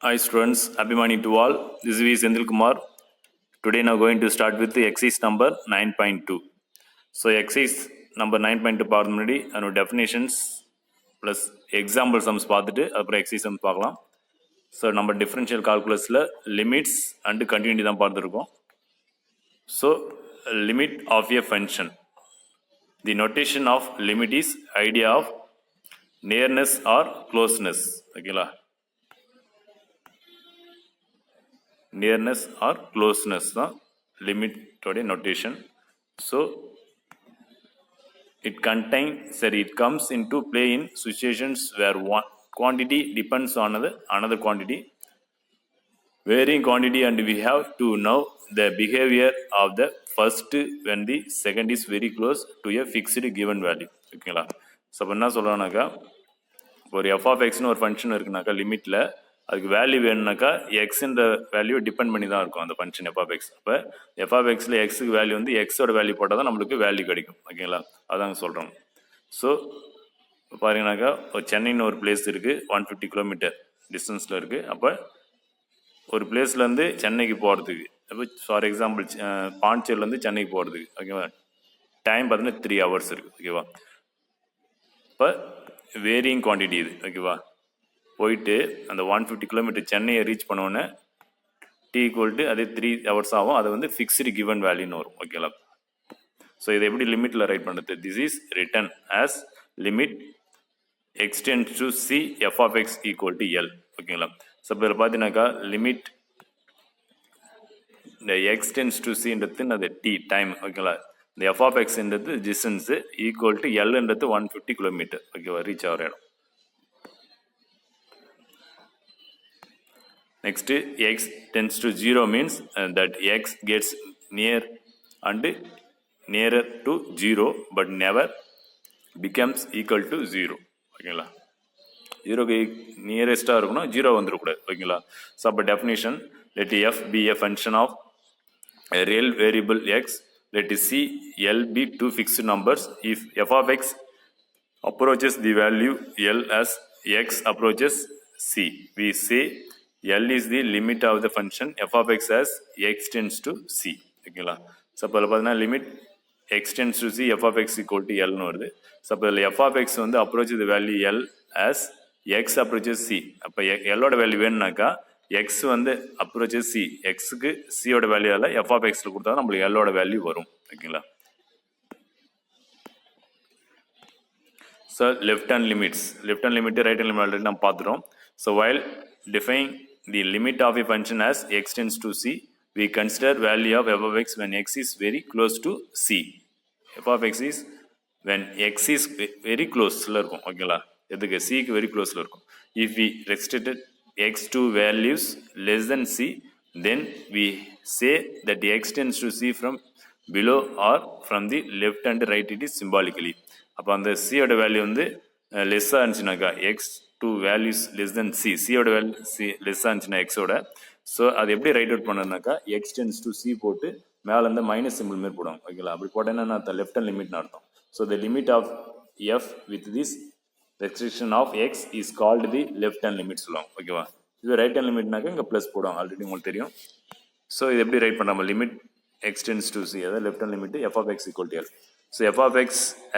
Hi students, happy morning to all. This is V. Sendil Kumar. Today now going to start with the exercise number 9.2. So exercise number 9.2 பார்த்து முன்னாடி அதோட definitions plus example sums பார்த்துட்டு அப்புறம் exercise sums பார்க்கலாம். So நம்ம differential கால்குலஸில் limits and continuity தான் பார்த்துருக்கோம். So limit of a function. The notation of limit is idea of nearness or closeness. ஓகேங்களா, நியர்னஸ் ஆர் க்ளோஸ்னஸ் தான் லிமிட்டோடைய notation. So it comes into play in situations where one quantity depends on another quantity, varying quantity, and we have to know the behavior of the first when the second is very close to a fixed given value. ஓகேங்களா, so அப்போ என்ன சொல்கிறோன்னாக்கா, ஒரு F of எக்ஸ்னு ஒரு function இருக்குனாக்கா லிமிட்டில் அதுக்கு value வேணும்னாக்கா எக்ஸுன்ற value depend பண்ணி தான் இருக்கும் அந்த ஃபங்க்ஷன் எஃப் ஆஃப் எக்ஸ். அப்போ எஃப் ஆஃப் எக்ஸில் எக்ஸுக்கு வேல்யூ வந்து எக்ஸோட வேல்யூ போட்டால் தான் நம்மளுக்கு வேல்யூ கிடைக்கும். ஓகேங்களா, அதாங்க சொல்கிறோம். ஸோ பாருங்கனாக்கா, ஒரு சென்னைன்னு ஒரு பிளேஸ் இருக்குது, 150 கிலோமீட்டர் டிஸ்டன்ஸில் இருக்குது. அப்போ ஒரு பிளேஸ்லேருந்து சென்னைக்கு போகிறதுக்கு, அப்போ ஃபார் எக்ஸாம்பிள் பாண்டிச்சேரிலேருந்து சென்னைக்கு போகிறதுக்கு, ஓகேவா, டைம் பார்த்தீங்கன்னா 3 hours இருக்குது. ஓகேவா, இப்போ வேரியிங் குவான்டிட்டி இது. ஓகேவா, போயிட்டு அந்த 150 கிலோமீட்டர் சென்னையை ரீச் பண்ணோன்னே டி ஈக்குவல் டு அதே 3 hours ஆகும். அது வந்து ஃபிக்ஸ்டு கிவன் வேல்யூன்னு வரும். ஓகேங்களா, ஸோ இதை எப்படி லிமிட்டில் ரைட் பண்ணுறது? This is written as limit x tends to c f of X equal to L. ஓகேங்களா, ஸோ இப்போ இதில் பார்த்தீங்கன்னாக்கா லிமிட் இந்த எக்ஸ்டென்ஸ் டு சின்றது அது டி டைம். ஓகேங்களா, இந்த எஃப் ஆஃப் எக்ஸ்ன்றது டிஸ்டன்ஸு ஈக்குவல் டு எல்ன்றது 150 கிலோமீட்டர். ஓகேவா, ரீச் ஆகிற இடம். Next, x tends to 0 means that x gets near and nearer to 0 but never becomes equal to 0. ஓகேங்களா, 0க்கு நியரஸ்டாக இருக்கணும், 0 வந்துடக்கூடாது. ஓகேங்களா, ஸோ அப்போ definition, let f be a function of a real variable x, let c, l be two fixed numbers. If f of x approaches the value l as x approaches c, we say L is the limit of the function f of x as x tends to c. ஓகேங்களா, so அப்போ பார்த்தீங்கன்னா limit x tends to c f of x equal to Lன்னு வருது. So அப்போ இதில் f of x வந்து approach the value L as x approaches c. அப்போ Lோட value வேணும்னாக்கா x வந்து approaches c, எக்ஸுக்கு சியோட வேல்யூவில் f of xல கொடுத்தா நம்மளுக்கு Lோட வேல்யூ வரும். ஓகேங்களா, so left hand limits, left hand limit right hand limit already நம்ம பார்த்துட்டோம். So while defining the limit of a function as x tends to c, we consider value of f of x when x is very close to c. f of x is when x is very close ல இருக்கும். ஓகேங்களா, எதுக்கு cக்கு very close ல இருக்கும். If we restricted x to values less than c, then we say that x tends to c from below or from the left and right. It is symbolically. அப்போ அந்த சியோட value வந்து லெஸ்ஸாக இருந்துச்சுனாக்கா X to values less than C, சியோட value C லெஸ்ஸாக இருந்துச்சுன்னா எக்ஸோட, ஸோ அது எப்படி ரைட் அவுட் பண்ணணுனாக்கா எக்ஸ் டென்ஸ் டு சி போட்டு மேலே இருந்து மைனஸ் சிம்பிள் மாரி போடுவாங்க. ஓகேங்களா, அப்படி போட்டேன்னா அர்த்தம் லெஃப்ட் ஹேண்ட் லிமிட்னு அர்த்தம். So the limit of f with this restriction of x is called the left hand limit சொல்லுவாங்க. ஓகேவா, இது ரைட் ஹேண்ட் லிமிட்னாக்கா இங்கே ப்ளஸ் போடுவாங்க, ஆல்ரெடி உங்களுக்கு தெரியும். ஸோ இது எப்படி ரைட் பண்ணாம limit X tends to C, அதாவது left hand limit F of X equal to L. So f of x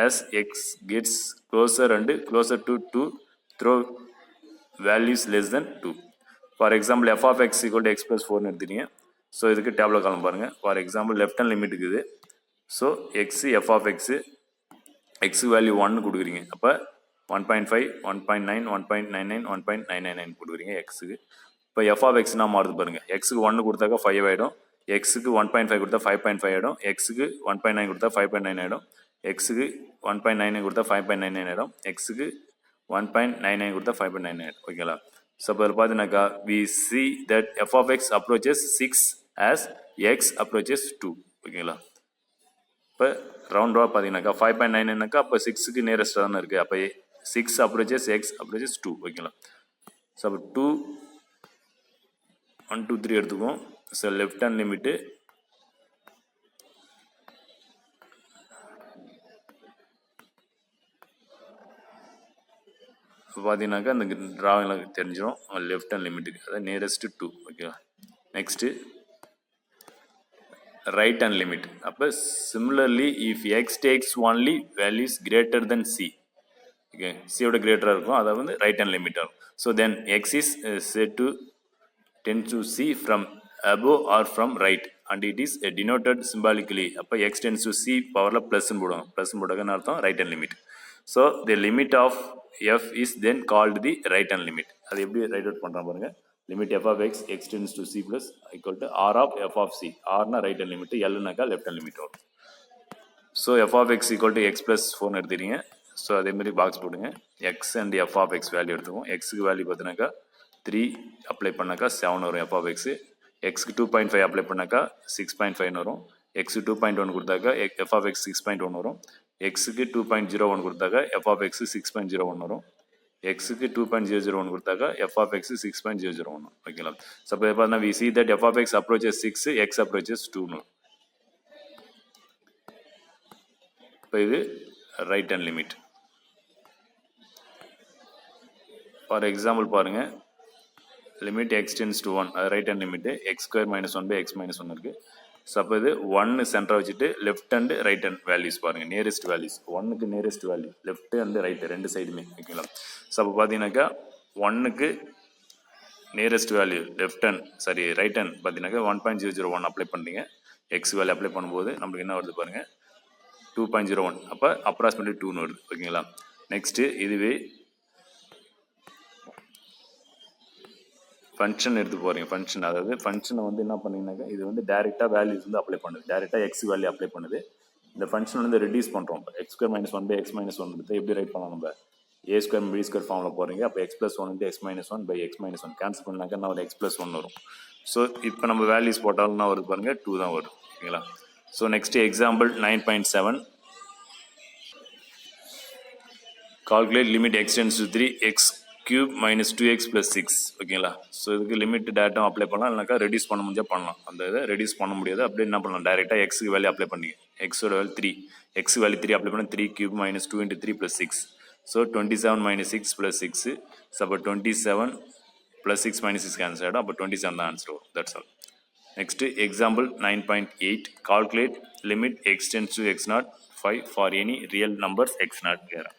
as x gets closer and closer to 2 through values less than 2. For example, f of x equal to x plus 4 எடுத்துட்டீங்க. So இதுக்கு table column பாருங்கள். For example left hand limit இருக்குது. So X F of X எக்ஸுக்கு value 1 கொடுக்குறீங்க. அப்போ 1.5, 1.9, 1.99, 1.999 கொடுக்குறீங்க எக்ஸுக்கு. இப்போ எஃப் ஆஃப் எக்ஸ்னா மாறுது பாருங்கள். எக்ஸுக்கு 1 கொடுத்தாக்கா 5 ஆகிடும், எக்ஸுக்கு 1.5 கொடுத்தா 5.5 ஆகிடும், எக்ஸுக்கு 1.9 கொடுத்தா 5.9 ஆகிடும், எக்ஸுக்கு 1.99 கொடுத்தா 5.99 ஆகிடும், எக்ஸுக்கு 1.99 கொடுத்தா 5.9 ஆகிடும். ஓகேங்களா, ஸோ இப்போ பார்த்தீங்கன்னாக்கா we see that f of x approaches 6 as x approaches 2. ஓகேங்களா, இப்போ ரவுண்டாக பார்த்தீங்கன்னாக்கா 5.9னாக்கா அப்போ 6க்கு நியரஸ்டாக தானே இருக்குது. அப்போ 6 approaches x approaches 2. ஓகேங்களா, ஸோ அப்போ 2 1 2 3 எடுத்துக்குவோம். ஸோ லெஃப்ட் ஹேண்ட் லிமிட்டு இப்போ பார்த்தீங்கன்னாக்கா அந்த ட்ராவிங்கில் தெரிஞ்சிடும் லெஃப்ட் ஹேண்ட் லிமிட்டுக்கு அதாவது நியரஸ்ட் டூ ஓகேவா. Next right hand limit. அப்போ similarly if X takes only values greater than C okay சியோட கிரேட்டராக இருக்கும் அதை வந்து ரைட் ஹேண்ட் லிமிட் ஆகும். So then X is set to tends to C from above or from right and it is denoted symbolically. அப்போ x tends to C பவரில் ப்ளஸ்ன்னு போடுவாங்க. ப்ளஸ்ன்னு போட்டாங்கன்னு அர்த்தம் right hand limit. So the limit of f is then called the right hand limit. அது எப்படி write out பண்ணுறான் பாருங்க. Limit f of x x tends to C plus equal to r of f of C. rனா right hand limit, எல்னாக்கா left hand limit வரும். So f of x equal to x plus 4 எடுத்துறீங்க. So அதேமாதிரி box போடுங்க. x and f of x value எடுத்துக்குவோம். எக்ஸுக்கு value பார்த்தினாக்கா 3 apply பண்ணாக்கா 7 வரும் f of x. எக்ஸுக்கு 2.5 அப்ளை பண்ணாக்கா 6.5 வரும். எக்ஸுக்கு 2.1 கொடுத்தாக்கா f of x 6.1 வரும். எக்ஸுக்கு 2.01 கொடுத்தாக்கா f of x 6.01 வரும். எக்ஸுக்கு 2.001 கொடுத்தாக்கா f of x 6.001 ஓகேங்களா. ஸோ இப்போ பார்த்தீங்கன்னா we see that f of x approaches 6, x approaches 2. இப்போ இது right hand limit. For example பாருங்க, லிமிட் எக்ஸ் டென்ஸ் டு 1 அது right hand limit x square minus 1 by x minus 1 இருக்குது. So அப்போ இது 1 சென்டரை வச்சுட்டு left and right hand values பாருங்கள், நியரஸ்ட் வேல்யூஸ் 1க்கு nearest value left and right ரெண்டு சைடுமே ஓகேங்களா. ஸோ அப்போ பார்த்தீங்கன்னாக்கா 1க்கு nearest value left hand sorry right hand பார்த்தீங்கன்னாக்கா 1.001 அப்ளை பண்ணுறீங்க. எக்ஸ் வேல்யூ அப்ளை பண்ணும்போது நம்மளுக்கு என்ன வருது பாருங்கள் 2.01. அப்போ அப்ராக்சிமேட்லி 2ன்னு வருது ஓகேங்களா. நெக்ஸ்ட்டு இதுவே ஃபங்க்ஷன் எடுத்து போகிறீங்க. ஃபங்க்ஷன் அதாவது ஃபங்க்ஷனை வந்து என்ன பண்ணிங்கனாக்கா இது வந்து டேரெக்டாக வேல்யூஸ் வந்து அப்ளை பண்ணுது, டேரெக்டாக எக்ஸ் வேல்யூ அப்ளை பண்ணுது. இந்த ஃபங்க்ஷன் வந்து ரெடியூஸ் பண்ணுறோம். X square minus 1 by x minus 1 எடுத்து எப்படி ரைட் பண்ணலாம், நம்ம ஏ ஸ்கொயர் பி ஸ்கொயர் ஃபார்மில் போகிறீங்க. அப்போ x plus 1 x minus 1 by x minus 1 cancel பண்ணாக்கா நான் ஒரு எக்ஸ் ப்ளஸ் 1 வரும். ஸோ இப்போ நம்ம வேல்யூஸ் போட்டாலும் நான் வருது பாருங்கள் 2 தான் வரும் ஓகேங்களா. So next example 9.7 calculate limit X tends to 3 X cube minus 2x plus 6 ஓகேங்களா. ஸோ இதுக்கு லிமிட் டேரெக்டாக அப்ளை பண்ணலாம், இல்லைனாக்கா ரெடியூஸ் பண்ண முடிஞ்சால் பண்ணலாம். அந்த இதை ரெடியூஸ் பண்ண முடியாது அப்படி என்ன பண்ணலாம், டேரெக்டாக எக்ஸுக்கு வேல்யூ அப்ளை பண்ணி எக்ஸோட வேல்யூ 3 எக்ஸ் வேல்யூ 3 அப்ளை பண்ண 3 cube minus 2 × 3 plus 6. So 27 minus 6 plus 6. So அப்போ 27 ப்ளஸ் 6 மைனஸ் 6 கேன்சல் ஆகிடும். அப்போ 27 தான் ஆன்சர் வரும். That's all. Next example 9.8 calculate limit X tends to x0 5 for any real numbers x0 வேறு.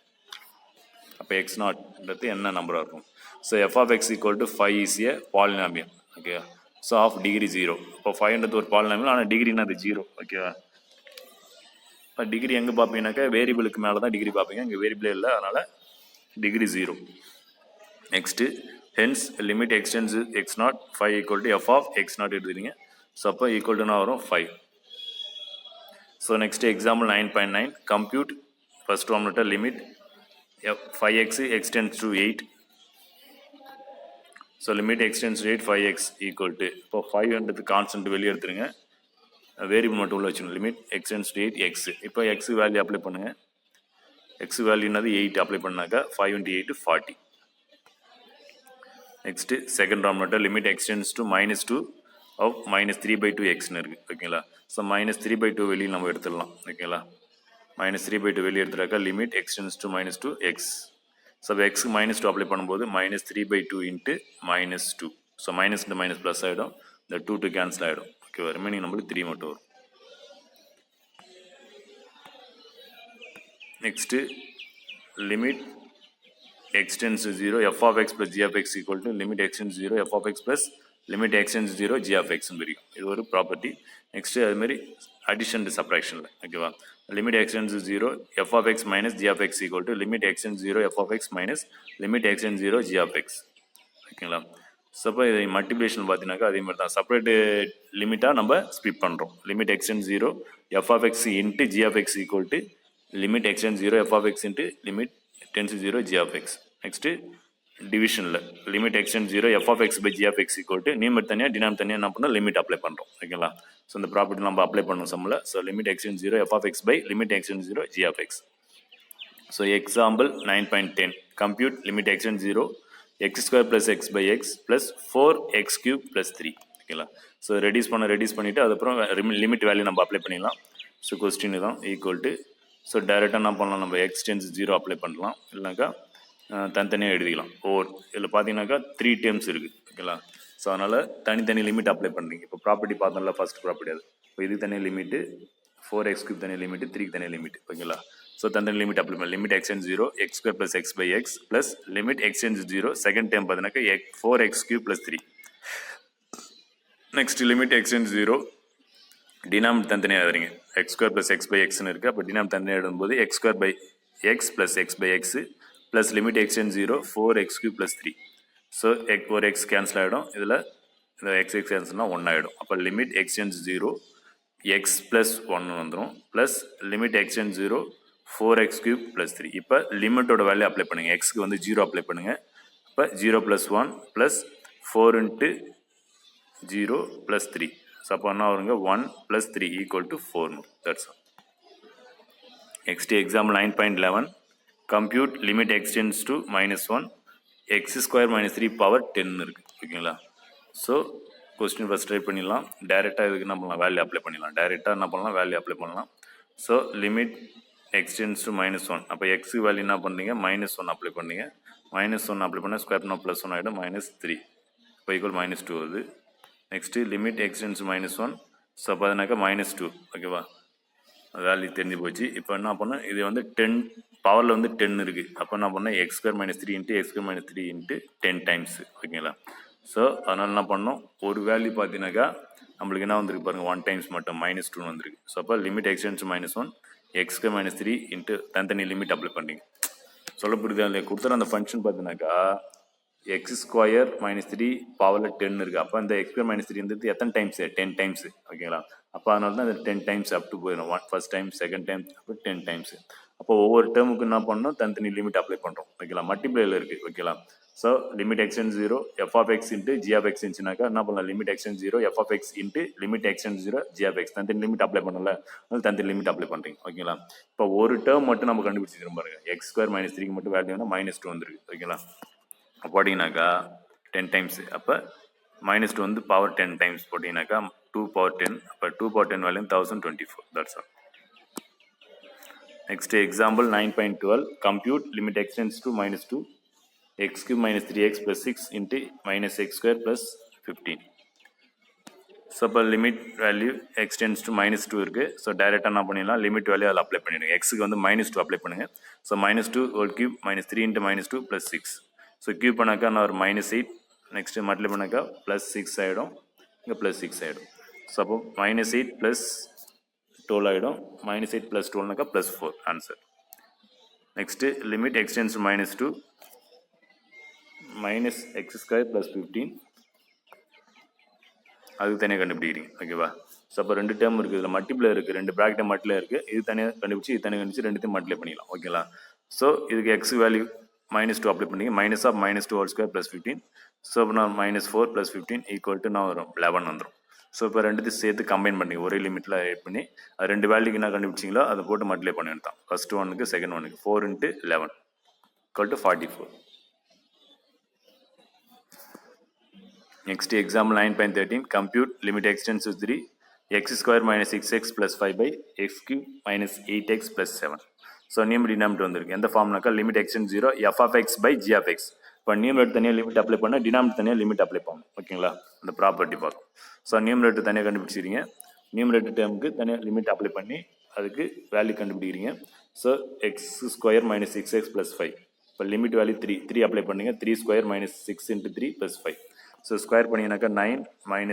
அப்போ x0ன்றது என்ன நம்பராக இருக்கும். So f of x equal to 5 is a polynomial okay. So of degree 0. இப்போ 5ன்றது ஒரு பாலினாமியல், ஆனால் டிகிரினா அது 0 ஓகேவா. இப்போ டிகிரி எங்கே பார்ப்பீங்கன்னாக்கா வேரியபிளுக்கு மேலே தான் டிகிரி பார்ப்பீங்க, இங்கே வேரியபிளே இல்லை, அதனால் degree 0. Next hence limit extends x0 5 equal to f of x0 எடுத்துக்கிறீங்க. ஸோ அப்போ ஈக்குவல் டுனா வரும் 5. So next example 9.9 compute first one limit 5x x tends to 8. So limit X tends to 8 5x equal to இப்போ 5ன்றது constant வெளியே எடுத்துருங்க, variable மட்டும் உள்ள வச்சுக்கணும். Limit X tends to 8 x. இப்போ எக்ஸ் வேல்யூ அப்ளை பண்ணுங்கள். எக்ஸ் வேல்யூனது 8 அப்ளை பண்ணாக்கா 5 × 8 40. நெக்ஸ்ட்டு செகண்ட் ராம் மட்டும் limit X tends to -2 of -3/2 எக்ஸ்னு இருக்குது ஓகேங்களா. ஸோ -3/2 வெளியில் நம்ம எடுத்துடலாம் ஓகேங்களா. -3/2 வெளியே எடுத்துட்டாக்கா limit X tends to -2 X. So எக்ஸுக்கு -2 அப்ளை பண்ணும்போது -3/2 இன்ட்டு -2. ஸோ மைனஸ் இந்த மைனஸ் ப்ளஸ் ஆகிடும், இந்த 2 கேன்சல் ஆகிடும் ஓகேவா. ரிமைனிங் நம்மளுக்கு 3 மட்டும் வரும். Next limit X tends to 0 f of x plus g of x equal to limit X tends 0 f of x plus limit X tends 0 g of x பிரிக்கும். இது ஒரு ப்ராப்பர்ட்டி. நெக்ஸ்ட்டு அதுமாரி addition to சப்ராக்ஷனில் ஓகேவா. Limit X tends 0 f of x minus g of x equal to limit X tends 0 f of x minus limit X tends 0 g of x ஓகேங்களா. So இப்போ இதை multiplication பார்த்தீங்கன்னாக்கா அதே மாதிரி தான் செப்பரேட் லிமிட்டாக நம்ம ஸ்ப்ளிட் பண்ணுறோம். Limit X tends 0 f of x into g of x equal to limit X tends 0 f of x into limit tends 0 g of x. Next டிவிஷனில் limit X tends 0 f of x by g of x equal to நியூமர் தனியாக டினாம் தனியாக என்ன பண்ணோம் limit apply பண்ணுறோம் ஓகேங்களா. So இந்த property நம்ம apply பண்ணோம் சம்மில். So limit X tends 0 f of x by limit X tends 0 g of x. So example 9.10 compute limit X tends 0 x square plus X by X plus 4x cube plus 3 ஓகேங்களா. So reduce பண்ணிவிட்டு அதுக்கப்புறம் limit value நம்ம apply பண்ணிடலாம். So question தான் equal to so டைரெக்டாக என்ன பண்ணலாம், நம்ம எக்ஸ் டென்ஸ் 0 அப்ளை பண்ணலாம், இல்லைனாக்கா தனித்தனியாக எழுதிக்கலாம். இதில் பார்த்தீங்கன்னாக்கா 3 டேர்ம்ஸ் இருக்குது. ஓகேங்களா? ஸோ அதனால் தனித்தனி லிமிட் அப்ளை பண்ணுறீங்க. இப்போ ப்ராப்பர்ட்டி பார்த்தோம்ல, ஃபர்ஸ்ட் ப்ராப்பர்ட்டி அது. இப்போ இதுக்கு தனியாக லிமிட்டு, 4x³ தனியாக லிமிட்டு, 3க்கு தனியாக லிமிட். ஓகேங்களா? ஸோ தனித்தனி லிமிட் அப்ளை பண்ணலாம். Limit x × 0 x² + x/x plus limit x × 0 second term பார்த்தீங்கன்னாக்கா 4x³ + 3. நெக்ஸ்ட் லிமிட் x × 0 டினாமினேட் தனித்தனியாக எழுதுறீங்க. x² + x/xன்னு இருக்குது. அப்போ டினாமினேட் தனியாக எழுதும்போது x² / x + x/x plus limit x × 0 4x³ + 3. So ஒரு x கேன்சல் ஆகிடும். இதில் இந்த x கேன்சல்னால் 1 ஆகிடும். அப்போ லிமிட் x × 0 x + 1 வந்துடும் ப்ளஸ் லிமிட் x × 0 4x³ + 3. இப்போ லிமிட்டோட வேல்யூ அப்ளை பண்ணுங்கள். எக்ஸ்க்கு வந்து 0 அப்ளை பண்ணுங்கள். இப்போ 0 + 1 ப்ளஸ் 4 × 0 + 3. ஸோ அப்போ என்ன வருங்க, 1 + 3 = 4. That's all. Next example 9.11 compute limit x → -1 x² - 3 power 10 இருக்குது. ஓகேங்களா? ஸோ கொஸ்டின் ஃபஸ்ட் ட்ரை பண்ணிடலாம். டைரெக்டாக இதுக்கு என்ன பண்ணலாம், வேல்யூ அப்ளை பண்ணிடலாம். டைரெக்டாக என்ன பண்ணலாம், வேல்யூ அப்ளை பண்ணலாம். So limit x → -1. அப்போ எக்ஸுக்கு வேல்யூ என்ன பண்ணுறீங்க, -1 அப்ளை பண்ணீங்க. -1 அப்ளை பண்ணால் ஸ்கொயர் பண்ணால் +1 ஆகிடும், -3. இப்போ ஈக்குவல் -2 வருது. Next limit x → -1. ஸோ அப்போ அதனாக்கா -2. ஓகேவா? வேல்யூ தெரிஞ்சு போச்சு. இப்போ என்ன பண்ணோம், இது வந்து 10 பவரில் வந்து 10 இருக்குது. அப்போ என்ன பண்ணோம், x² - 3 × x² - 3 × 10 டைம்ஸ். ஓகேங்களா? ஸோ அதனால் என்ன பண்ணோம், ஒரு வேல்யூ பார்த்தீங்கன்னாக்கா நம்மளுக்கு என்ன வந்திருக்கு பாருங்கள், 1 டைம்ஸ் மட்டும் -2 வந்திருக்கு. ஸோ அப்போ லிமிட் x → -1 x² - 3 × தனித்தனி லிமிட் அப்ளை பண்ணுறீங்க. சொல்ல புரியுதா இல்லையா? கொடுத்துற அந்த ஃபங்க்ஷன் பார்த்தீங்கன்னாக்கா x² - 3 பவரில் 10 இருக்குது. அப்போ இந்த x² - 3 வந்து எத்தனை டைம்ஸு, 10 டைம்ஸு. ஓகேங்களா? அப்போ அதனால தான் இந்த 10 டைம்ஸ் அப் டு போயிடும். ஃபர்ஸ்ட் டைம், செகண்ட் டைம், அப்போ 10 டைம்ஸ். அப்போ ஒவ்வொரு டேர்முக்கு என்ன பண்ணணும், தனித்தனி லிமிட் அப்ளை பண்ணுறோம். ஓகேங்களா? மல்டிப்ளைல இருக்குது. ஓகேங்களா? So limit x → 0 f(x) × g(x) இருந்துச்சுனாக்கா என்ன பண்ணலாம், limit x → 0 f(x) × limit x → 0 g(x). தனித்தனி லிமிட் அப்ளை பண்ணல, அதனால தனித்தனி லிமிட் அப்ளை பண்ணுறீங்க. ஓகேங்களா? இப்போ ஒரு டேர்ம் மட்டும் நம்ம கண்டுபிடிச்சிக்கிறோம் பாருங்க, x² - 3க்கு மட்டும் வேல்யூனா -2 வந்துருக்கு. ஓகேங்களா? அப்போ போட்டிங்கனாக்கா 10 டைம்ஸ். அப்போ -2 வந்து பவர் 10 டைம்ஸ் போட்டிங்கனாக்கா 2 பவர் 10. அப்போ 2 power 10 value 1024. That's all. Next example 9.12 compute limit x → -2 x³ - 3x + 6 × -x² + 15. So இப்போ லிமிட் வேல்யூ x → -2 இருக்குது. ஸோ டைரெக்டாக என்ன பண்ணிடலாம், லிமிட் வேல்யூ அதில் அப்ளை பண்ணிடுங்க. எக்ஸுக்கு வந்து -2 அப்ளை பண்ணுங்கள். ஸோ -2 3 -3 × -2 + 6. ஸோ கியூப் பண்ணாக்கா நான் ஒரு -8. நெக்ஸ்ட்டு மல்டிப்ளை பண்ணாக்கா +6 ஆகிடும், இங்கே +6 ஆகிடும். ஸோ அப்போ -8 + 12 ஆகிடும். -8 + 12னாக்கா +4 answer. Next limit x → -2 -x² + 15. அதுக்கு தனியாக கண்டுபிடிக்கிறீங்க. ஓகேவா? ஸோ அப்போ 2 டேர்ம் இருக்குது, இதில் மல்டிப்ளை இருக்குது, 2 ப்ராக்கெட் மல்டிப்ளை இருக்குது. இது தனியாக கண்டுபிடிச்சி இது தனியாக கண்டுபிடிச்சி ரெண்டுத்தையும் மல்டிப்ளை பண்ணிடலாம். ஓகேங்களா? ஸோ இதுக்கு x வேல்யூ -2 அப்ளை பண்ணிங்க. -2² + 15. ஸோ இப்போ நான் -4 + 15 = நான் வரும் 11 வந்துடும். ஸோ இப்போ ரெண்டுத்தையும் சேர்த்து கம்பைன் பண்ணி ஒரே லிமிட்டில் ஆட் பண்ணி அது 2 வேல்யூக்கு என்ன கண்டுபிடிச்சிங்களோ அதை போட்டு மல்டிப்ளை பண்ணி எடுத்தான். ஃபர்ஸ்ட் ஒனுக்கு செகண்ட் ஒனுக்கு 4 × 11 = 44. Next example 9.13 compute limit x → 3 x² - 6x + 5 / x³ - 8x + 7. So denominator வந்திருக்கு. எந்த ஃபார்ம்னாக்கா லிமிட் x → 0 f(x/g(x). இப்போ நியூமரேட்டர் தனியாக லிமிட் அப்ளை பண்ணால் டினாமினேட்டர் தனியாக லிமிட் அப்ளை பண்ணணும். ஓகேங்களா? அந்த ப்ராப்பர்ட்டி பார்க்கும். ஸோ நியூமரேட்டர் தனியாக கண்டுபிடிச்சிக்கிறீங்க. நியூமரேட்டர் டேர்முக்கு தனியாக லிமிட் அப்ளை பண்ணி அதுக்கு வேல்யூ கண்டுபிடிக்கிறீங்க. So x² - 6x + 5. இப்போ லிமிட் வேல்யூ 3 அப்ளை பண்ணுங்க. 3² - 6 × 3 + 5. So square பண்ணிங்கனாக்கா 9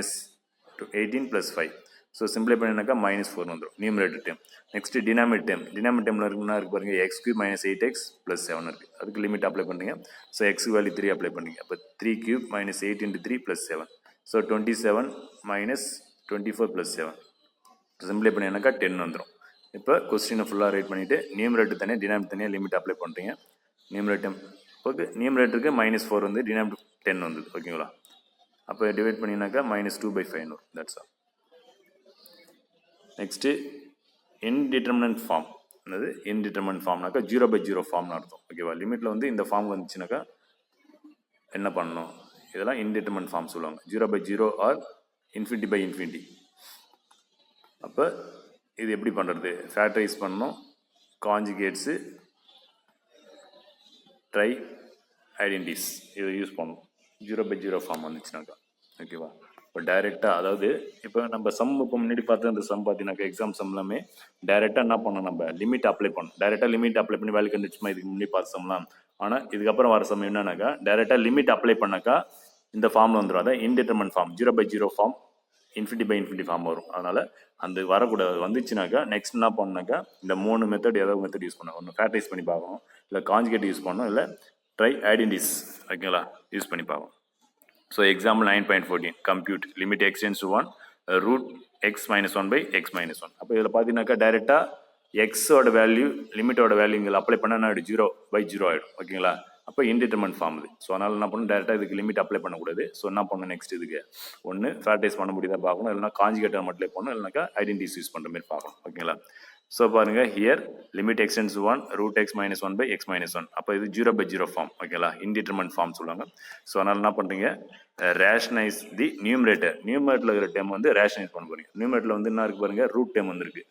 - 18 + 5. ஸோ சிம்பிளை பண்ணினாக்கா -4 வந்துடும் நியூமரேட்டர் டேம். நெக்ஸ்ட் டினாமினேட்டர் டேமில் இருக்குன்னா இருக்கு பாருங்க, x³ - 8x + 7 இருக்குது. அதுக்கு லிமிட் அப்ளை பண்ணுங்க. ஸோ x வேல்யூ 3 அப்ளை பண்ணுங்க. அப்போ 3³ - 8 × 3 + 7. ஸோ 27 - 24 + 7. சிம்பிளை பண்ணினாக்கா 10 வந்துடும். இப்போ கொஸ்டினை ஃபுல்லாக ரைட் பண்ணிவிட்டு நியூமரேட்டர் தனியாக டினாமினேட்டர் தனியாக லிமிட் அப்ளை பண்ணுறீங்க. நியூமரேட்டர் ஓகே, நியூமரேட்டருக்கு -4 வந்து டினாமினேட்டர் 10 வந்தது. ஓகேங்களா? அப்போ டிவைட் பண்ணினாக்கா -2/5 வரும். That's all. Next indeterminate form. என்னது இன்டிட்டர்மினன்ட் ஃபார்ம்னாக்கா 0/0 ஃபார்ம்னு அர்த்தம். ஓகேவா? லிமிட்டில் வந்து இந்த ஃபார்ம் வந்துச்சுனாக்கா என்ன பண்ணணும், இதெல்லாம் இன்டிட்டர்மினன்ட் ஃபார்ம் சொல்லுவாங்க. 0/0 ஆர் ∞/∞. அப்போ இது எப்படி பண்ணுறது, ஃபேக்டரைஸ் பண்ணணும், காஞ்சுகேட்ஸு, ட்ரை ஐடென்டிஸ் இதை யூஸ் பண்ணும் 0/0 ஃபார்ம் வந்துச்சுனாக்கா. ஓகேவா? இப்போ டைரெக்டாக அதாவது இப்போ நம்ம சம் இப்போ முன்னாடி பார்த்து அந்த சம் பார்த்தீங்கன்னாக்கா எக்ஸாம் சம் எல்லாமே டைரெக்டாக என்ன பண்ணோம், நம்ம லிமிட் அப்ளை பண்ணோம். டைரெக்டாக லிமிட் அப்ளை பண்ணி வேல்யூ கண்டுச்சுமா இதுக்கு முன்னாடி பார்த்து சம்லாம். ஆனால் இதுக்கப்புறம் வர சம் என்னன்னாக்கா டைரெக்டாக லிமிட் அப்ளை பண்ணாக்கா இந்த ஃபார்மில் வந்துடும். அதான் இன்டிட்டர்மெண்ட் ஃபார்ம் 0/0 ஃபார்ம் இன்ஃபினிட்டி ஃபார்ம் வரும். அதனால் அந்த வரக்கூடாது. வந்துச்சுனாக்கா நெக்ஸ்ட் என்ன பண்ணாக்கா இந்த 3 மெத்தட் ஏதாவது மெத்தட் யூஸ் பண்ணணும். ஒன்று ஃபேக்டரைஸ் பண்ணி பார்க்கணும், இல்லை கான்ஜுகேட் யூஸ் பண்ணணும், இல்லை ட்ரை ஐடென்டிஸ் ஓகேங்களா யூஸ் பண்ணி பார்க்கணும். So example 9.14 compute limit x tends to 1 root x - 1 by x - 1. அப்போ இதில் பார்த்தீங்கன்னாக்கா டைரெக்டாக எக்ஸோட வேல்யூ லிமிட்டோட வேல்யூ இங்கே அப்ளை பண்ணால் என்ன ஆகிடும், 0/0 ஆகிடும். ஓகேங்களா? அப்போ இன்டிட்டர்மெண்ட் ஃபார்ம் இது. ஸோ அதனால் என்ன பண்ணணும், டேரெக்டாக இதுக்கு லிமிட் அப்ளை பண்ணக்கூடாது. ஸோ என்ன பண்ணணும், நெக்ஸ்ட் இதுக்கு ஒன்று ஃபேக்டரைஸ் பண்ண முடியுதா பார்க்கணும், இல்லைனா கான்ஜுகேட்டர் மட்டும் அப்ளை பண்ணணும், இல்லைனாக்கா ஐடென்டிஸ் யூஸ் பண்ணுற மாதிரி பார்க்கணும். ஓகேங்களா? ஸோ பாருங்க here limit x tends to 1 root x - 1 by x - 1. அப்போ இது 0/0 ஃபார்ம். ஓகேங்களா? இன்டிட்டர்மெண்ட் ஃபார்ம் சொல்லுவாங்க. ஸோ அதனால் என்ன பண்ணுறீங்க, ரேஷனைஸ் தி நியூமரேட்டர். நியூமரேட்டரில் இருக்கிற டேம் வந்து ரேஷனைஸ் பண்ண போறீங்க. நியூமரேட்டரில் வந்து என்ன இருக்கு பாருங்க, ரூட் டேம் வந்துருக்கு.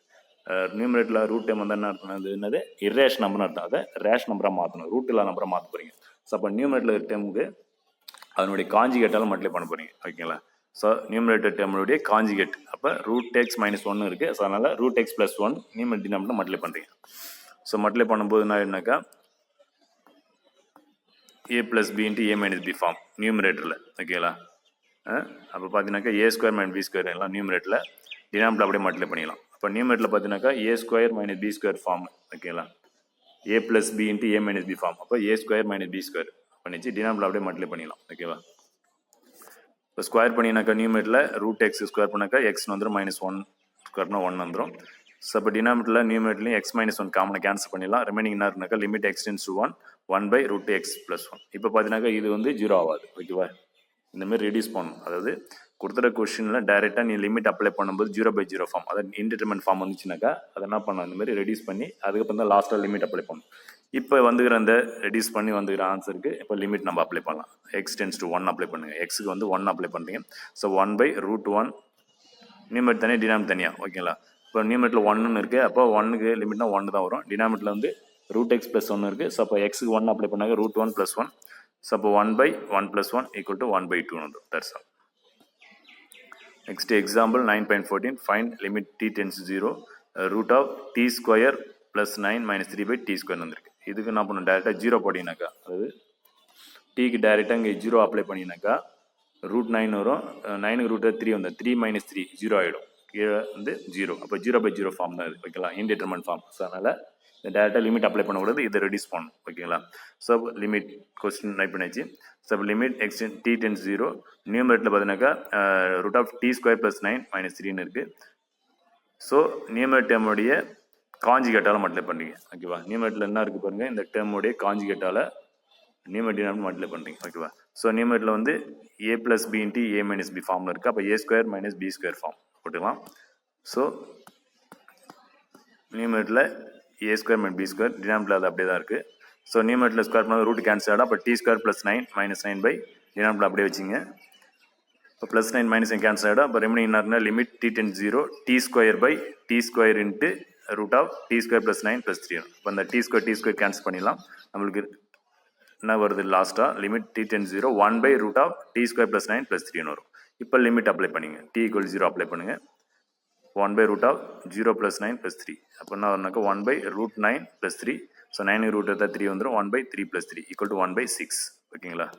நியூமரேட்டரில் ரூட் டேம் வந்து என்ன அர்த்தம், அது என்னது இரேஷ் நம்பர்னு அர்த்தம். அதை ரேஷ் நம்பராக மாற்றணும், ரூட் இல்லா நம்பராக மாற்ற போறீங்க. ஸோ அப்போ நியூமரேட்டரில் இருக்கிற டேமுக்கு அதனுடைய காஞ்சிகேட்டாலும் மல்டிப்ளை பண்ண போறீங்க. ஓகேங்களா? ஸோ நியூமரேட்டர் டேமுடைய காஞ்சிகேட் அப்போ ரூட் x - 1 இருக்குது. ஸோ அதனால் root x + 1 numerator denominator multiply பண்ணுறீங்க. ஸோ மல்டிப்ளை பண்ணும்போது என்ன ஆகிடுனாக்கா a + b × a - b form நியூமரேட்டரில். ஓகேங்களா? அப்போ பார்த்தீங்கன்னாக்கா a² - b² எல்லாம் நியூமரேட்டரில், டினாமினேட்டர் அப்படியே மல்டிப்ளை பண்ணிக்கலாம். அப்போ நியூமரேட்டரில் பார்த்தீங்கன்னாக்கா a² - b² ஃபார்ம். ஓகேங்களா? a + b × a - b form. அப்போ a² - b² பண்ணிச்சு, டினாமினேட்டர் அப்படியே மல்டிப்ளை பண்ணிக்கலாம். ஓகேவா? இப்போ ஸ்கொயர் பண்ணினாக்கா நியூமரேட்டரில் ரூட் x ஸ்கொயர் பண்ணாக்கா x வந்துடும், -1 ஸ்கொயர்னா 1 வந்துடும். ஸோ அப்போ டினாமினேட்டரில் நியூமரேட்டர்லையும் x - 1 காமனை கேன்சல் பண்ணிடலாம். ரிமைனிங் என்ன இருக்குனாக்கா limit x tends to 1 by root x + 1. இப்போ பார்த்தீங்கன்னாக்கா இது வந்து 0 ஆகாது. ஓகேவா? இந்தமாதிரி ரெடியூஸ் பண்ணணும். அதாவது கொடுத்துற கொஸ்டினில் டைரெக்டாக நீ லிமிட் அப்ளை பண்ணும்போது 0/0 ஃபார்ம், அதாவது இன்டிட்டர்மெண்ட் ஃபார்ம் வந்துச்சுனாக்கா அதை என்ன பண்ணணும், இந்த மாதிரி ரெடியூஸ் பண்ணி அதுக்கப்புறம் தான் லாஸ்ட்டாக லிமிட் அப்ளை பண்ணணும். இப்போ வந்துக்கிற அந்த ரெடியூஸ் பண்ணி வந்துக்கிற ஆன்சருக்கு இப்போ லிமிட் நம்ம அப்ளை பண்ணலாம். x டென்ஸ் டு 1 அப்ளை பண்ணுங்கள். எக்ஸுக்கு வந்து 1 அப்ளை பண்ணுறீங்க. ஸோ 1/√1 நியூமரேட்டர் தனியாக டினாமினேட்டர் தனியாக. ஓகேங்களா? இப்போ நியூமரேட்டரில் 1ன்னு இருக்குது. அப்போ 1க்கு லிமிட்னா 1 தான் வரும். டினாமினேட்டரில் வந்து ரூட் x + 1 இருக்குது. ஸோ அப்போ எக்ஸுக்கு 1 அப்ளை பண்ணாங்க √1 + 1. ஸோ அப்போ 1/1 + 1 = 1/2 வந்துடும். That's all. Next example 9.14 find limit t tends 0 root of t² + 9 - 3/t² வந்துருக்கு. இதுக்கு என்ன பண்ணணும், டேரெக்டாக 0 போட்டிங்கனாக்கா, அதாவது டீக்கு டேரெக்டாக இங்கே 0 அப்ளை பண்ணினாக்கா √9 வரும். 9க்கு ரூட் 3 வந்து 3 - 3 0 ஆகிடும். கீழே வந்து 0. அப்போ 0/0 ஃபார்ம் தான் இது. ஓகேங்களா? இன்டிட்டர்மெண்ட் ஃபார்ம். ஸோ அதனால் இந்த டேரெக்டாக லிமிட் அப்ளை பண்ணக்கூடாது, இதை ரெடியூஸ் பண்ணணும். ஓகேங்களா? ஸோ லிமிட் கொஸ்டின் டைப் பண்ணிச்சு. So limit x t tends 0 நியூமரேட்டரில் பார்த்தீங்கன்னாக்கா ரூட் ஆஃப் t² + 9 - 3ன்னு இருக்குது. ஸோ நியூமரேட்டர் டேமுடைய காஞ்சிகேட்டால் மல்டிப்ளை பண்ணுறீங்க. ஓகேவா? நியூமரேட்டரில் என்ன இருக்குது பாருங்கள், இந்த டேமுடைய காஞ்சிகேட்டால் நியூமரேட்டர் டினாமினேட்டர் மல்டிப்ளை பண்ணுறீங்க. ஓகேவா? ஸோ நியூமரேட்டரில் வந்து a + b × a - b ஃபார்மில் இருக்குது. அப்போ a² - b² ஃபார்ம் போட்டுக்கலாம். ஸோ நியூமரேட்டரில் a² - b² டினாமினேட்டரில் அது அப்படியே தான் இருக்குது. ஸோ நியூமரேட்டரில் ஸ்கொயர் பண்ணால் ரூட் கேன்சல் ஆகிடும். அப்போ t² + 9 - 9 டினாமினேட்டரில் அப்படியே வச்சுங்க. இப்போ +9 - 9 கேன்சல் ஆகிடும். அப்போ ரெமினிங் என்ன இருக்குன்னா limit t tends 0 t² × root of t² + 9 + 3. இப்போ அந்த t² கேன்சல் பண்ணிடலாம். நம்மளுக்கு என்ன வருது லாஸ்ட்டாக, லிமிட் t டென்ஸ் 0 1/√t² + 9 + 3 வரும். இப்போ லிமிட் அப்ளை பண்ணிங்க, t = 0 அப்ளை பண்ணுங்கள். 1/√0 + 9 + 3. அப்போ என்ன வரும்னாக்கா 1/√9 + 3. ஸோ 9க்கு ரூட் எடுத்தால் 3 வந்துடும். 1/3 + 3 = 1/6. ஓகேங்களா?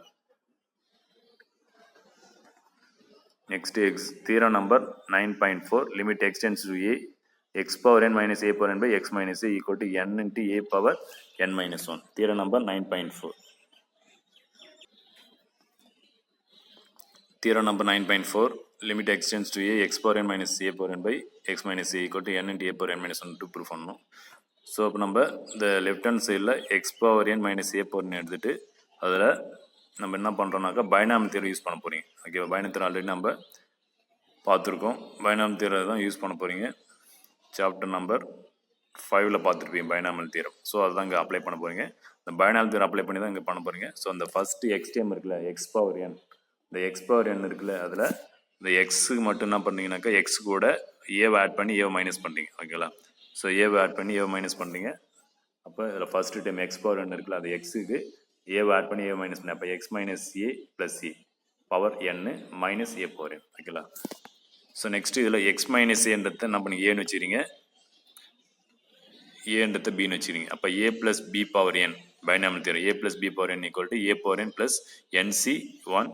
Next theorem number 9.4 limit x tends to a x⁴n - a⁴n by x - a = n × a⁴n - 1. Theorem number 9.4. Theorem number 9.4 limit x tends to a x⁴n - a⁴n by x - a = n × a⁴n - 1 prove பண்ணணும். So அப்போ நம்ம இந்த left hand சைடில் x⁴n - a⁴n எடுத்துகிட்டு அதில் நம்ம என்ன பண்ணுறோம்னாக்கா binomial theorem use பண்ண போகிறீங்க. ஓகேவா? பைனாமியல் தியரம் ஆல்ரெடி நம்ம பார்த்துருக்கோம். பைனாமியல் தியரம் தான் யூஸ் பண்ண போகிறீங்க. சாப்டர் நம்பர் 5ல் பார்த்துருப்பீங்க பைனாமியல் தியரம். ஸோ அதுதான் இங்கே அப்ளை பண்ண போகிறீங்க. இந்த பைனாமியல் தியரம் அப்ளை பண்ணி தான் இங்கே பண்ண போகிறீங்க. ஸோ அந்த ஃபஸ்ட்டு x டேம் இருக்குல்ல x⁴n, இந்த x⁴n இருக்குல்ல அதில் இந்த எக்ஸுக்கு மட்டும் என்ன பண்ணுறீங்கனாக்கா எக்ஸ் கூட ஏவை ஆட் பண்ணி ஏவை மைனஸ் பண்ணுறீங்க. ஓகேங்களா? ஸோ ஏவை ஆட் பண்ணி ஏவை மைனஸ் பண்ணுறீங்க. அப்போ இதில் ஃபஸ்ட்டு டைம் x⁴n இருக்குல்ல அது எக்ஸுக்கு ஏவை ஆட் பண்ணி ஏ மைனஸ் பண்ணி அப்போ X minus A plus A power n minus A power n ஓகேங்களா. ஸோ நெக்ஸ்ட் இதில் எக்ஸ் மைனஸ் ஏன்றதை என்ன பண்ணி ஏன்னு வச்சுக்கிறீங்க, ஏன்றதை பின்னு வச்சுக்கிறீங்க. அப்போ A plus B power n binomial theorem A plus B power n equal to A power n plus NC 1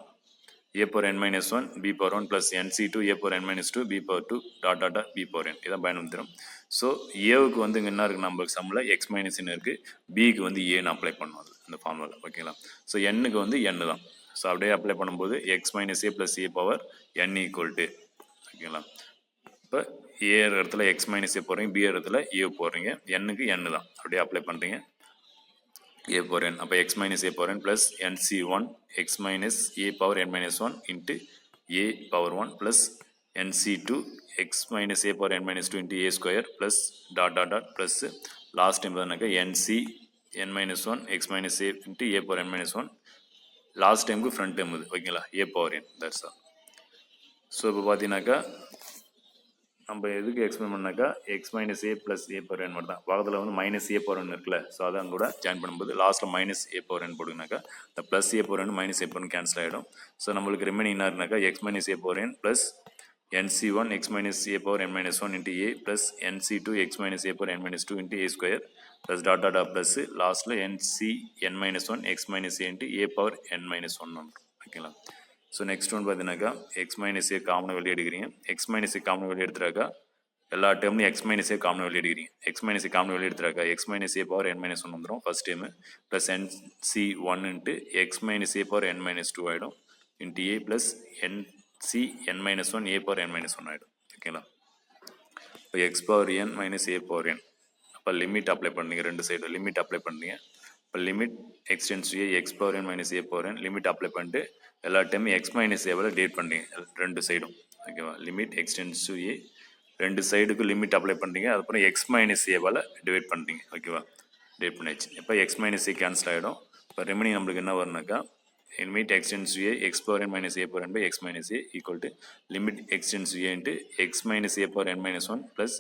a power n minus 1 b power 1 plus nc2 a power n minus 2 b power 2 dot dot dot b power n இதான் பயணம் தரும். So ஏவுக்கு வந்து இங்கே என்ன இருக்குது நம்மளுக்கு சம்மில் X minus என்ன இருக்குது, பிக்கு வந்து ஏன்னு அப்ளை பண்ணுவோம் அந்த ஃபார்முலா ஓகேங்களா. ஸோ என்னுக்கு வந்து n தான். ஸோ அப்படியே அப்ளை பண்ணும்போது X minus A plus A power n equal to ஓகேங்களா. இப்போ ஏ இடத்துல எக்ஸ் மைனஸ் ஏ போடுறீங்க, பி இடத்துல ஏ போடுறீங்க, என்னுக்கு n தான் அப்படியே அப்ளை பண்ணுறீங்க a power n அப்போ x minus a power n plus nc1 x minus a power n minus 1 into a power 1 plus nc2 x minus a power n minus 2 into a square plus dot dot dot plus last time பார்த்தீங்கன்னாக்கா nc n minus 1 x minus a into a power n minus 1 last டைமுக்கு front time இது ஓகேங்களா a power n that's all. So இப்போ பார்த்தீங்கன்னாக்கா நம்ம எதுக்கு explain பண்ணாக்கா X minus A plus A power என் மட்டும் தான். பக்கத்தில் வந்து மைனஸ் ஏ பவர் என் இருக்குல்ல, ஸோ அதான் கூட ஜாயின் பண்ணும்போது லாஸ்ட்டில் மைனஸ் ஏ பவர் என் போடுனாக்கா இந்த plus A power n minus a power cancel ஆகிடும். ஸோ நம்மளுக்கு ரிமைனிங் என்ன இருந்தாக்கா X minus A power n plus nc1 x minus a power n minus 1 into a plus nc2 x minus a power n minus 2 into a square plus dot dot dot plus லாஸ்ட்டில் nc n minus 1 x minus a into a power n minus 1 வந்துடும் ஓகேங்களா. So next one பார்த்தீங்கன்னாக்கா X minus a காமனை வெளியே எடுக்கிறீங்க, X minus a காமனை வெளியே எடுத்துறாக்கா எல்லா டேர்ம்லையும் எக்ஸ் மைனஸ் ஏ காமனை வெளியே எடுக்கிறீங்க, எக்ஸ் மைனஸ் ஏ காமனை வெளியே எடுத்துறாக்கா எக்ஸ் மைனஸ் ஏ பவர் என் மைனஸ் 1 வந்துடும் first time plus NC 1 into x minus ஏ பவர் என் மைனஸ் 2 ஆகிடும் into a plus n c n minus 1 a power n minus 1 ஆகிடும் ஓகேங்களா. இப்போ எக்ஸ் பவர் என் மைனஸ் ஏ power n அப்போ limit apply பண்ணுறீங்க, ரெண்டு side limit apply பண்ணுறீங்க. இப்போ limit extends ஏ x power n minus ஏ power என் limit apply பண்ணிட்டு எல்லா டைமும் எக்ஸ் மைனஸ் ஏவால் டிவைட் பண்ணுறீங்க ரெண்டு சைடும் ஓகேவா. லிமிட் எக்ஸ்டென்ஸ் டு ஏ ரெண்டு சைடுக்கு லிமிட் அப்ளை பண்ணுறீங்க, அதுக்கப்புறம் எக்ஸ் மைனஸ் ஏவால் டிவைட் பண்ணுறீங்க ஓகேவா. டிவைட் பண்ணியாச்சு. இப்போ எக்ஸ் மைனஸ் ஏ கேன்சல் ஆகிடும். இப்போ ரெமினிங் நம்மளுக்கு என்ன வரும்னாக்கா limit x tends to a x power n minus A power n by x minus a equal to limit x tends to a into x minus A power n minus 1 plus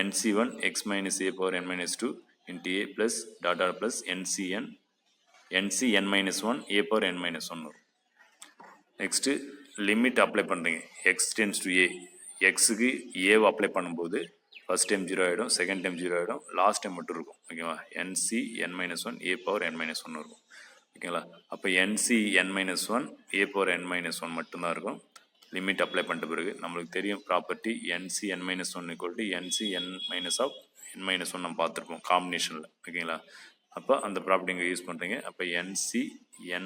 nc1 x minus A power n minus 2 into a plus dot dot plus nc n minus 1 a power n minus 1 வரும். Next limit apply பண்ணுறீங்க x tends to a எக்ஸுக்கு ஏவை apply பண்ணும்போது first time 0 ஆகிடும், second time 0 ஆகிடும், last time மட்டும் இருக்கும் ஓகேவா. nc n minus 1 a power n minus 1 இருக்கும் ஓகேங்களா. அப்போ nc n minus 1 a power n minus 1 மட்டும்தான் இருக்கும். லிமிட் அப்ளை பண்ணிட்ட பிறகு நம்மளுக்கு தெரியும் property nc n minus 1 equal to nc n minus of n minus 1 நம்ம பார்த்துருப்போம் காம்பினேஷனில் ஓகேங்களா. அப்போ அந்த ப்ராப்பர்ட்டி இங்கே யூஸ் பண்ணுறீங்க. அப்போ nc n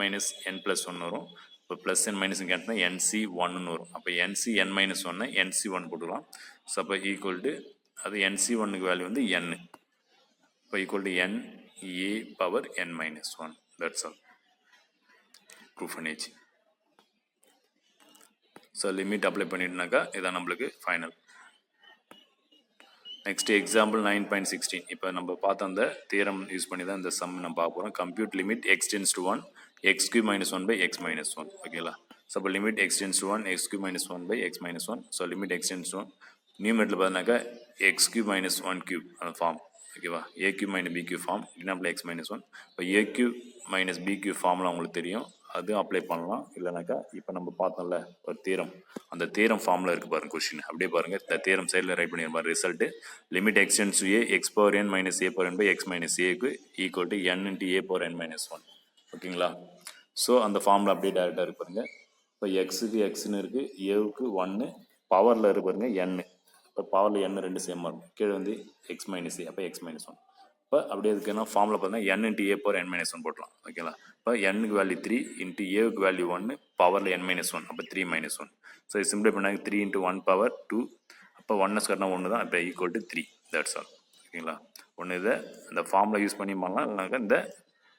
minus n plus 1 வரும். இப்போ ப்ளஸ் என் மைனஸ் கேட்டோம்னா nc 1ன்னு வரும். அப்போ nc n மைனஸ் 1 nc 1 போட்டுக்கலாம். ஸோ அப்போ ஈக்குவல் டு அது nc 1க்கு வேல்யூ வந்து n, இப்போ equal to n a power n minus 1 that's all proof பண்ணியாச்சு. ஸோ லிமிட் அப்ளை பண்ணிட்டுனாக்கா இதான் நம்மளுக்கு ஃபைனல். நெக்ஸ்ட் எக்ஸாம்பிள் 9.16 இப்போ நம்ம பார்த்த அந்த தியரம் யூஸ் பண்ணி தான் இந்த சம் நம்ம பார்க்க போகிறோம். Compute limit X tends to 1 x cube minus 1 by x minus 1 ஓகேங்களா. ஸோ அப்போ limit X tends to 1 x cube minus 1 by x minus 1. So limit X tends to 1 நியூமெரிட்டில் பார்த்தீங்கன்னாக்கா எக்ஸ் கியூப் மைனஸ் 1 கியூப் அந்த form ஓகேவா. A cube minus b cube form டினாமில் x minus 1. இப்போ a cube minus b cube ஃபார்ம்லாம் உங்களுக்கு தெரியும், அதுவும் அப்ளை பண்ணலாம். இல்லைனாக்கா இப்போ நம்ம பார்த்தோம்ல ஒரு தீரம், அந்த தீரம் ஃபார்மில் இருக்குது பாருங்க கொஸ்டின் அப்படியே பாருங்கள். இந்த தீரம் சைடில் ரைட் பண்ணியிருப்பாரு result limit X tends to a x power n minus A power n by x minus ஏக்கு equal to n into a power n minus 1 ஓகேங்களா. ஸோ அந்த ஃபார்மில் அப்படியே டேரெக்டாக இருக்கு பாருங்க. இப்போ எக்ஸுக்கு எக்ஸ்ன்னு இருக்குது, ஏவுக்கு 1 பவரில் இருக்கு பாருங்க n. இப்போ பவரில் n ரெண்டு சேமாக இருக்கும், கீழே வந்து எக்ஸ் மைனஸ் ஏ அப்போ எக்ஸ் மைனஸ் 1. இப்போ அப்படியே இருக்குன்னா ஃபார்மில் பார்த்தீங்கன்னா n into a power n minus 1 போட்டலாம் ஓகேங்களா. இப்போ n-க்கு வேல்யூ 3 இன்ட்டு ஏவுக்கு வேல்யூ 1 பவரில் n மைனஸ் 1 அப்போ 3 மைனஸ் 1. ஸோ இது சிம்பிளை பண்ணாங்க 3 இன்ட்டு 1 பவர் 2 அப்போ 1 ஸ்கொயர்னா 1 தான், இப்போ ஈக்குவல் டு 3 தட்ஸ் ஆல் ஓகேங்களா. ஒன்று இதை இந்த ஃபார்மில் யூஸ் பண்ணி பண்ணலாம், இல்லைனாக்கா இந்த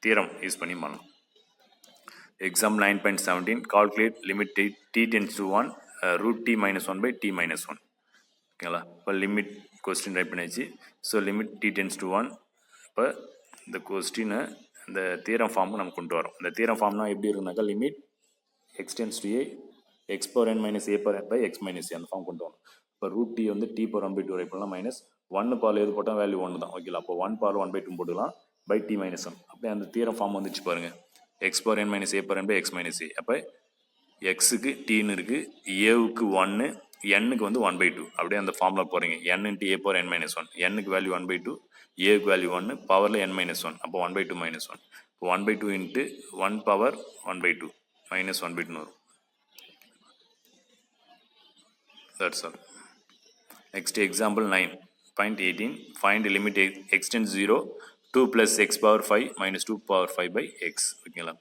தியரம் யூஸ் பண்ணி பண்ணலாம். Example 9.17 calculate limit t tends to 1 root t minus 1 by t minus 1 ஓகேங்களா. இப்போ லிமிட் கொஸ்டின் ரைட் பண்ணியாச்சு. So limit t tends to 1. இப்போ இந்த கொஸ்டினை இந்த தியரம் ஃபார்முக்கு நம்ம கொண்டு வரோம். இந்த தியரம் ஃபார்ம்னா எப்படி இருக்குனாக்கா limit X tends to a x power n minus A power n by x minus a அந்த ஃபார்ம் கொண்டு வரும். இப்போ ரூட் டி வந்து டி பவர் 1 பை 2 ரைட் பண்ணலாம், மைனஸ் 1 பால் எது போட்டால் வேல்யூ 1 தான் ஓகேங்களா. அப்போ 1 பால் 1 பை 2 போட்டுக்கலாம். by t minus 1. அப்படியே அந்த தியரம் ஃபார்ம் வந்துச்சு பாருங்க, x power n minus a power n by x minus a. அப்போ எக்ஸுக்கு டீன்னு இருக்குது, ஏவுக்கு 1, என்னுக்கு வந்து 1/2. அப்படியே அந்த ஃபார்முலா போகிறீங்க, n into a power n minus 1, என்னுக்கு வேல்யூ 1/2, ஏவுக்கு வேல்யூ 1, பவரில் n மைனஸ் 1, அப்போ 1/2 மைனஸ் 1, இப்போ 1/2 இன்ட்டு 1 பவர் 1/2 மைனஸ் 1/2 வரும். That's all. Next example 9. Find 18. Find limit x tends 0, 2 plus x power 5 minus 2 power 5 by x. ஓகேங்களா?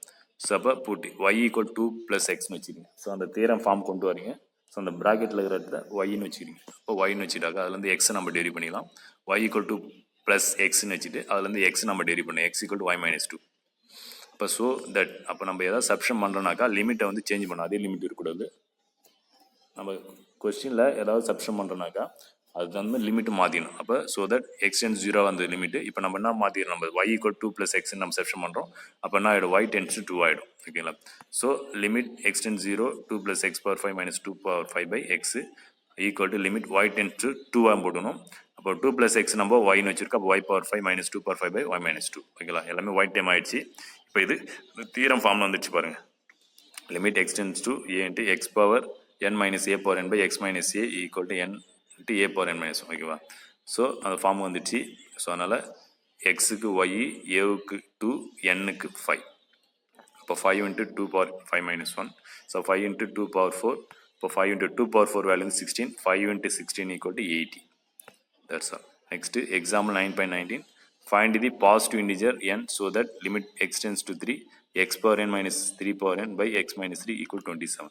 So அப்போ put y equal 2 plus எக்ஸ்னு வச்சுக்கிங்க. ஸோ அந்த தியரம் ஃபார்ம் கொண்டு வரீங்க. ஸோ அந்த ப்ராக்கெட்டில் இருக்கிற இடத்துல ஒய்ன்னு வச்சுக்கிறீங்க. இப்போ ஒய்ன்னு வச்சுட்டாக்கா அதுலேருந்து எக்ஸை நம்ம டெரிவ் பண்ணிக்கலாம். y ஈக்குவல் 2 ப்ளஸ் எக்ஸ்ன்னு வச்சுட்டு அதுலேருந்து எக்ஸ் நம்ம டெரிவ் பண்ணலாம். x equal to y minus 2. இப்போ ஸோ தட் அப்போ நம்ம ஏதாவது சப்ஷன் பண்ணுறோம்னாக்கா லிமிட்டை வந்து சேஞ்ச் பண்ணணும், அதே லிமிட் இருக்கக்கூடாது. நம்ம கொஸ்டினில் ஏதாவது சப்ஷன் பண்ணுறோம்னாக்கா அது வந்து லிமிட் மாற்றிடணும். அப்போ ஸோ தட் எக்ஸ் டென்ஸ் 0 வந்து லிமிட்டு. இப்போ நம்ம என்ன மாற்றிடணும், நம்ம y ஈக்குவல் 2 ப்ளஸ் எக்ஸ்ன்னு நம்ம சப்ஷன் பண்ணுறோம். அப்போ என்ன ஆகிடும், y டென்ஸ் டு 2 ஆகிடும். ஓகேங்களா? So limit X tends 0, 2 plus x power 5 minus 2 power 5 by x equal to limit y tends to 2 போடணும். அப்போ 2 ப்ளஸ் எக்ஸ் நம்ம ஒய்னு வச்சிருக்கோம். அப்போ y power 5 minus 2 power 5 by y minus 2. ஓகேங்களா? எல்லாமே y டைம் ஆயிடுச்சு. இப்போ இது தீரம் ஃபார்மில் வந்துச்சு பாருங்கள். Limit X tends to a into x power n minus a power n by x minus a equal to n into a power n minus 1. ஓகேவா? ஸோ அந்த ஃபார்ம் வந்துடுச்சு. ஸோ அதனால் எக்ஸுக்கு ஒய், ஏவுக்கு 2, என்னுக்கு 5. இப்போ 5 into 2 power 5 minus 1. So 5 into 2 power 4. இப்போ 5 into 2 power 4 value 16. 5 into 16 equal to 80. That's all. Next example 9.19. Find the positive integer n so that limit x tends to 3, x power n minus 3 power n by x minus 3 equal to 27.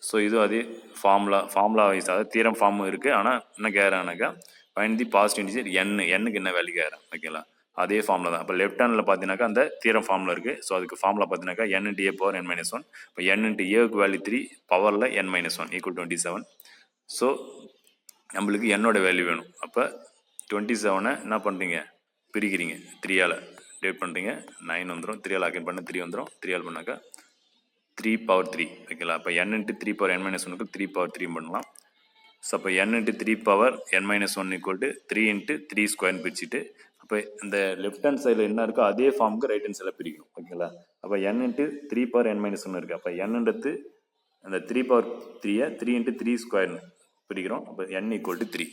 So இது அதே formula wise, அதாவது தீரம் ஃபார்மும் இருக்குது. ஆனால் என்ன கேட்குறாங்கனாக்கா find தி positive integer என்னுக்கு என்ன value கேட்குறேன். ஓகேங்களா? அதே ஃபார்முலா தான். இப்போ லெஃப்ட் ஹேண்டில் பார்த்தீங்கன்னாக்கா அந்த தீரம் ஃபார்முலா இருக்குது. ஸோ அதுக்கு ஃபார்முலா பார்த்தீங்கன்னாக்கா n into a power n minus 1. இப்போ n இன்ட்டு ஏவுக்கு வேல்யூ 3, பவரில் n மைனஸ் 1 ஈக்குவல் 27. ஸோ நம்மளுக்கு என்னோட வேல்யூ வேணும். அப்போ 27 என்ன பண்ணுறீங்க, பிரிக்கிறீங்க, 3ஆல் டிவைட் பண்ணுறீங்க, 9 வந்துடும். 3ஆல் அகைன் பண்ண 3 வந்துடும். 3ஆல் பண்ணாக்கா 3 பவர் 3. ஓகேங்களா? அப்போ n into 3 power n minus 1க்கு 3 பவர் 3 பண்ணலாம். ஸோ அப்போ n into 3 power n minus 1 equal to 3 into 3 ஸ்கொயர்னு பிரிச்சுட்டு, அப்போ இந்த லெஃப்ட் ஹேண்ட் சைடில் என்ன இருக்கோ அதே ஃபார்முக்கு ரைட் ஹேண்ட் சைடில் பிரிக்கணும். ஓகேங்களா? அப்போ n into 3 power n minus 1 இருக்குது. அப்போ என்னன்றது அந்த 3 பவர் 3-ஐ 3 இன்ட்டு 3 ஸ்கொயர்னு பிரிக்கிறோம். அப்போ n equal to 3.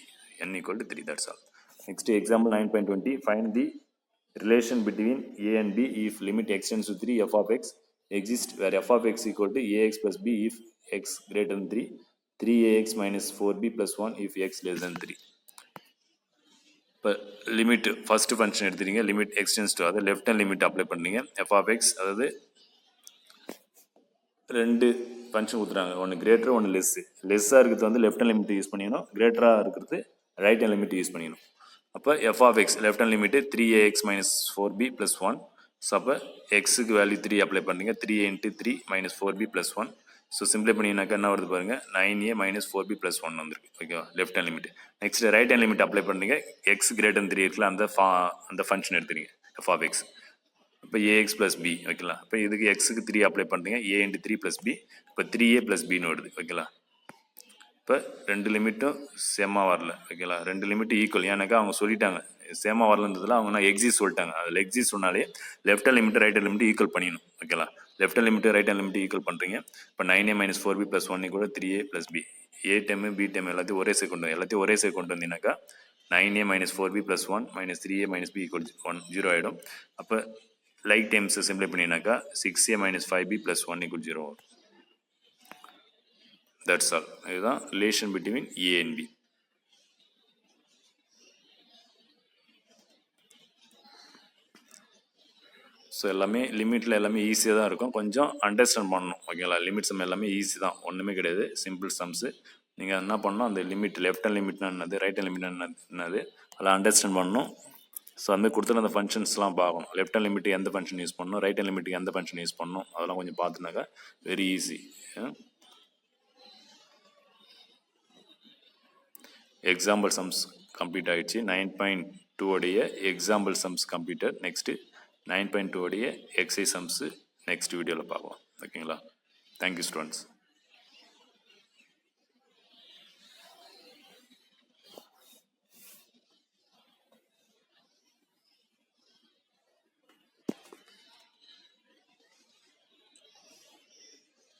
n equal to 3. That's all. Next example 9.20. Find the relation between a and b if limit x tends to 3 f of x exists where f of x equal to ax plus b if x greater than 3, 3ax minus 4b plus 1 if x less than 3. இப்போ limit first function எடுத்துட்டீங்க, limit X tends to, அதை left hand limit apply பண்ணீங்க. F of X, அதாவது ரெண்டு function கொடுத்துறாங்க, ஒன்று greater ஒன்று லெஸ்ஸாக இருக்கிறது வந்து லெஃப்ட் ஹேண்ட் லிமிட் யூஸ் பண்ணிக்கணும், கிரேட்டராக இருக்கிறது ரைட் ஹேண்ட் லிமிட் யூஸ் பண்ணிக்கணும். அப்போ f of x left hand limit 3ax minus 4b plus 1. So அப்போ எக்ஸுக்கு வேல்யூ 3 அப்ளை பண்ணுறீங்க, 3a into 3 minus 4b plus 1. So சிம்பிளை பண்ணிங்கனாக்கா என்ன வருது பாருங்கள், 9a மைனஸ் 4b ப்ளஸ் 1 வந்துருக்கு. ஓகேவா? Left hand limit. Next right hand limit apply பண்ணுறீங்க, எக்ஸ் கிரேட்டர் தன் 3 இருக்குல்ல, அந்த ஃபங்க்ஷன் எடுத்துறீங்க எஃப் ஆஃப் எக்ஸ். இப்போ ஏஎக்ஸ் ப்ளஸ் பி. ஓகேங்களா? இப்போ இதுக்கு எக்ஸுக்கு 3 அப்ளை பண்ணுறீங்க, ஏ இன்ட்டு 3 ப்ளஸ் பி. இப்போ 3a ப்ளஸ் பின்னு வருது. ஓகேங்களா? இப்போ ரெண்டு லிமிட்டும் சேமாக வரல. ஓகேங்களா? ரெண்டு லிமிட்டும் ஈக்குவல். ஏன்னாக்கா அவங்க சொல்லிட்டாங்க சேமாக வரலன்றதுல அவங்க நான் எக்ஸிஸ் சொல்லிட்டாங்க. அதில் எக்ஸிஸ் சொன்னாலே left hand limit right hand limit equal பண்ணிடணும். ஓகேங்களா? Left hand limit right hand limit equal பண்ணுறீங்க. இப்போ 9a மைனஸ் 4b ப்ளஸ் 1 கூட 3a plus b. A term b term எல்லாத்தையும் ஒரே சைடு கொண்டு வந்தீங்கன்னாக்கா 9a minus 4b plus 1 minus 3a minus b equal 1 0 ஆகிடும். அப்போ லைக் டைம்ஸ் சிம்பிளை பண்ணினாக்கா 6a minus 5b plus 1 equal 0 வரும். That's all. இதுதான் relation between a and b. So எல்லாமே லிமிட்டில் எல்லாமே ஈஸியாக தான் இருக்கும், கொஞ்சம் அண்டர்ஸ்டாண்ட் பண்ணணும். ஓகேங்களா? லிமிட் சம் எல்லாமே ஈஸி தான், ஒன்றுமே கிடையாது, சிம்பிள் சம்ஸு. நீங்கள் என்ன பண்ணணும், அந்த லிமிட் லெஃப்ட் ஹேண்ட் லிமிட்னா என்னது, ரைட் ஹேண்ட் லிமிட்னா என்னது, அதெல்லாம் அண்டர்ஸ்டாண்ட் பண்ணணும். ஸோ அந்த கொடுத்துட்டு அந்த ஃபங்க்ஷன்ஸ்லாம் பார்க்கணும். லெஃப்ட் ஹேண்ட் லிமிட்டு எந்த ஃபங்க்ஷன் யூஸ் பண்ணணும், ரைட் ஹேண்ட் லிமிட்டுக்கு எந்த ஃபங்க்ஷன் யூஸ் பண்ணணும், அதெல்லாம் கொஞ்சம் பார்த்துனாக்கா very easy. Example sums complete ஆகிடுச்சு. 9.2 உடைய எக்ஸாம்பிள் சம்ஸ் கம்ப்ளீட்டட். நெக்ஸ்ட்டு 9.2 உடைய எக்ஸைஸ் சம்ஸு நெக்ஸ்ட் வீடியோவில் பார்க்கலாம். ஓகேங்களா? Thank you students.